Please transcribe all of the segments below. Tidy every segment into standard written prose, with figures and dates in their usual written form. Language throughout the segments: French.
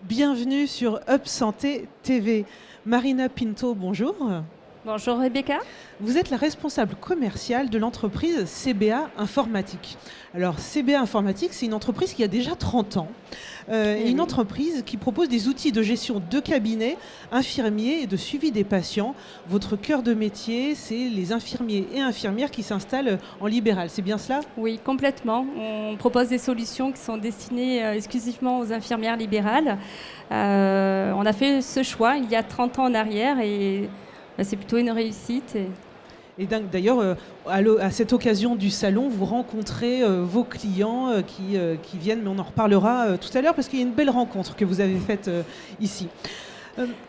Bienvenue sur Up Santé TV. Marina Pinto, bonjour. Bonjour Rebecca. Vous êtes la responsable commerciale de l'entreprise CBA Informatique. Alors CBA Informatique, c'est une entreprise qui a déjà 30 ans. Une entreprise qui propose des outils de gestion de cabinet, infirmiers et de suivi des patients. Votre cœur de métier, c'est les infirmiers et infirmières qui s'installent en libéral. C'est bien cela ? Oui, complètement. On propose des solutions qui sont destinées exclusivement aux infirmières libérales. On a fait ce choix il y a 30 ans en arrière et c'est plutôt une réussite. Et d'ailleurs, à cette occasion du salon, vous rencontrez vos clients qui viennent, mais on en reparlera tout à l'heure parce qu'il y a une belle rencontre que vous avez faite ici.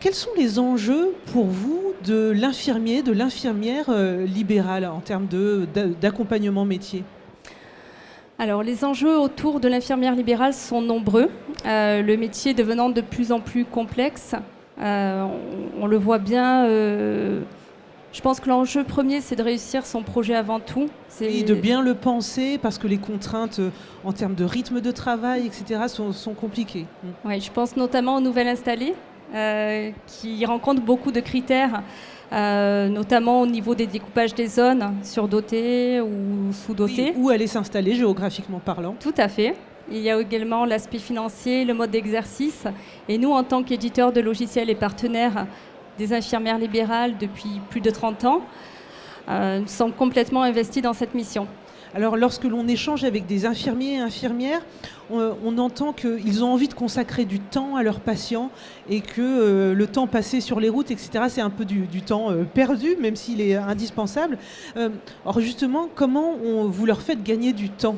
Quels sont les enjeux pour vous de l'infirmier, de l'infirmière libérale en termes d'accompagnement métier ? Alors, les enjeux autour de l'infirmière libérale sont nombreux. Le métier devenant de plus en plus complexe. On le voit bien. Je pense que l'enjeu premier, c'est de réussir son projet avant tout. Et de bien le penser, parce que les contraintes en termes de rythme de travail, etc., sont compliquées. Oui, je pense notamment aux nouvelles installées, qui rencontrent beaucoup de critères, notamment au niveau des découpages des zones, surdotées ou sous-dotées. Oui, où aller s'installer, géographiquement parlant. Tout à fait. Il y a également l'aspect financier, le mode d'exercice. Et nous, en tant qu'éditeurs de logiciels et partenaires des infirmières libérales depuis plus de 30 ans, nous sommes complètement investis dans cette mission. Alors, lorsque l'on échange avec des infirmiers et infirmières, on entend qu'ils ont envie de consacrer du temps à leurs patients et que le temps passé sur les routes, etc., c'est un peu du temps perdu, même s'il est indispensable. Alors justement, comment vous leur faites gagner du temps ?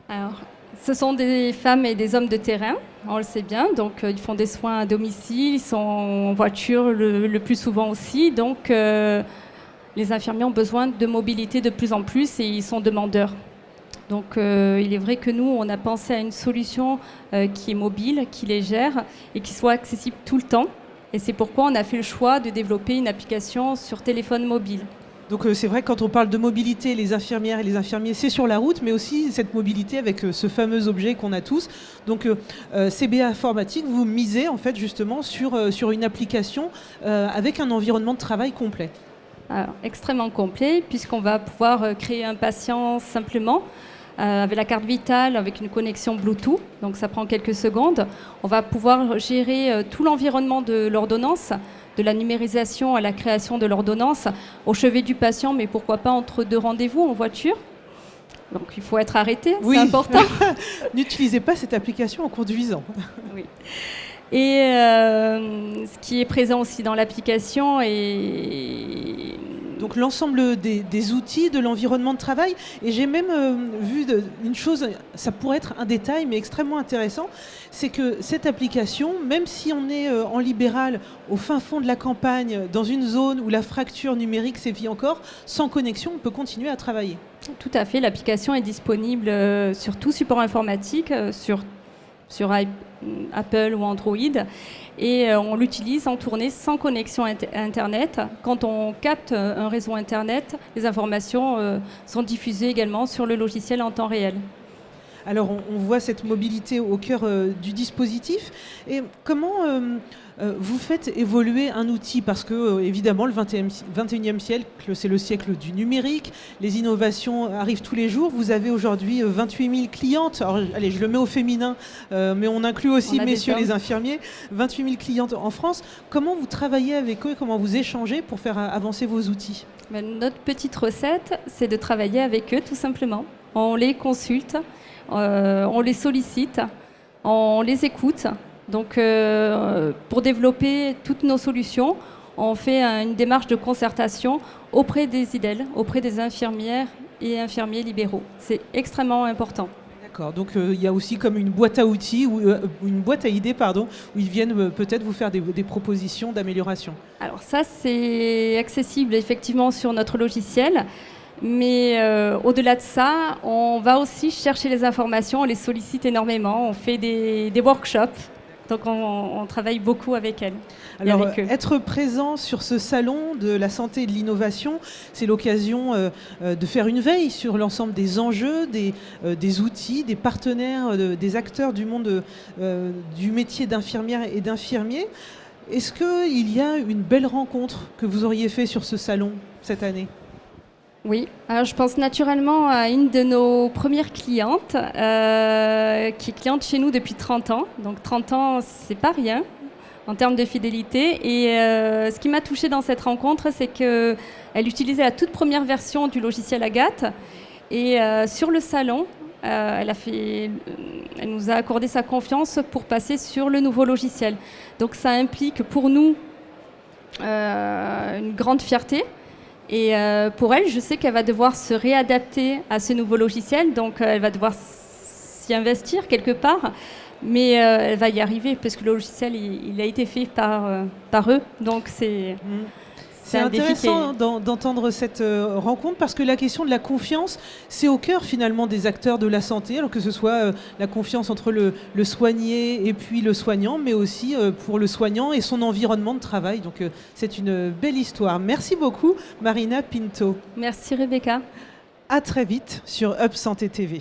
Alors, ce sont des femmes et des hommes de terrain, on le sait bien, donc ils font des soins à domicile, ils sont en voiture le plus souvent aussi, donc les infirmiers ont besoin de mobilité de plus en plus et ils sont demandeurs. Donc il est vrai que nous, on a pensé à une solution qui est mobile, qui les gère et qui soit accessible tout le temps. Et c'est pourquoi on a fait le choix de développer une application sur téléphone mobile. Donc c'est vrai que quand on parle de mobilité, les infirmières et les infirmiers, c'est sur la route, mais aussi cette mobilité avec ce fameux objet qu'on a tous. Donc CBA Informatique, vous misez en fait justement sur une application avec un environnement de travail complet. Alors, extrêmement complet, puisqu'on va pouvoir créer un patient simplement avec la carte vitale, avec une connexion Bluetooth, donc ça prend quelques secondes. On va pouvoir gérer tout l'environnement de l'ordonnance, de la numérisation à la création de l'ordonnance, au chevet du patient, mais pourquoi pas entre deux rendez-vous en voiture. Donc il faut être arrêté, oui. C'est important. N'utilisez pas cette application en conduisant. Oui. Et ce qui est présent aussi dans l'application est... Donc l'ensemble des outils, de l'environnement de travail. Et j'ai même vu une chose, ça pourrait être un détail, mais extrêmement intéressant, c'est que cette application, même si on est en libéral, au fin fond de la campagne, dans une zone où la fracture numérique sévit encore, sans connexion, on peut continuer à travailler. Tout à fait, l'application est disponible sur tout support informatique, sur Apple ou Android, et on l'utilise en tournée sans connexion Internet. Quand on capte un réseau Internet, les informations sont diffusées également sur le logiciel en temps réel. Alors on voit cette mobilité au cœur du dispositif. Et comment vous faites évoluer un outil ? Parce que évidemment le 21e siècle, c'est le siècle du numérique, les innovations arrivent tous les jours. Vous avez aujourd'hui 28 000 clientes. Alors allez, je le mets au féminin, mais on inclut aussi messieurs les infirmiers. 28 000 clientes en France. Comment vous travaillez avec eux ? Comment vous échangez pour faire avancer vos outils ? Notre petite recette, c'est de travailler avec eux tout simplement. On les consulte. On les sollicite, on les écoute. Donc, pour développer toutes nos solutions, on fait une démarche de concertation auprès des IDEL, auprès des infirmières et infirmiers libéraux. C'est extrêmement important. D'accord. Donc, il y a aussi comme une boîte à outils, ou une boîte à idées, pardon, où ils viennent peut-être vous faire des propositions d'amélioration. Alors ça, c'est accessible effectivement sur notre logiciel. Mais au-delà de ça, on va aussi chercher les informations, on les sollicite énormément, on fait des workshops Donc on travaille beaucoup avec elle. Alors, avec eux. être présent sur ce salon de la santé et de l'innovation, c'est l'occasion de faire une veille sur l'ensemble des enjeux, des outils, des partenaires, des acteurs du monde du métier d'infirmière et d'infirmier. Est-ce qu'il y a une belle rencontre que vous auriez fait sur ce salon cette année ? Oui, alors je pense naturellement à une de nos premières clientes, qui est cliente chez nous depuis 30 ans. Donc 30 ans, c'est pas rien en termes de fidélité. Et ce qui m'a touchée dans cette rencontre, c'est qu'elle utilisait la toute première version du logiciel Agathe. Et sur le salon, elle nous a accordé sa confiance pour passer sur le nouveau logiciel. Donc ça implique pour nous une grande fierté. Et pour elle, je sais qu'elle va devoir se réadapter à ce nouveau logiciel, donc elle va devoir s'y investir quelque part, mais elle va y arriver parce que le logiciel, il a été fait par eux, donc c'est un défi intéressant d'entendre cette rencontre parce que la question de la confiance, c'est au cœur finalement des acteurs de la santé, alors que ce soit la confiance entre le soigné et puis le soignant, mais aussi pour le soignant et son environnement de travail. Donc c'est une belle histoire. Merci beaucoup Marina Pinto. Merci Rebecca. À très vite sur Up Santé TV.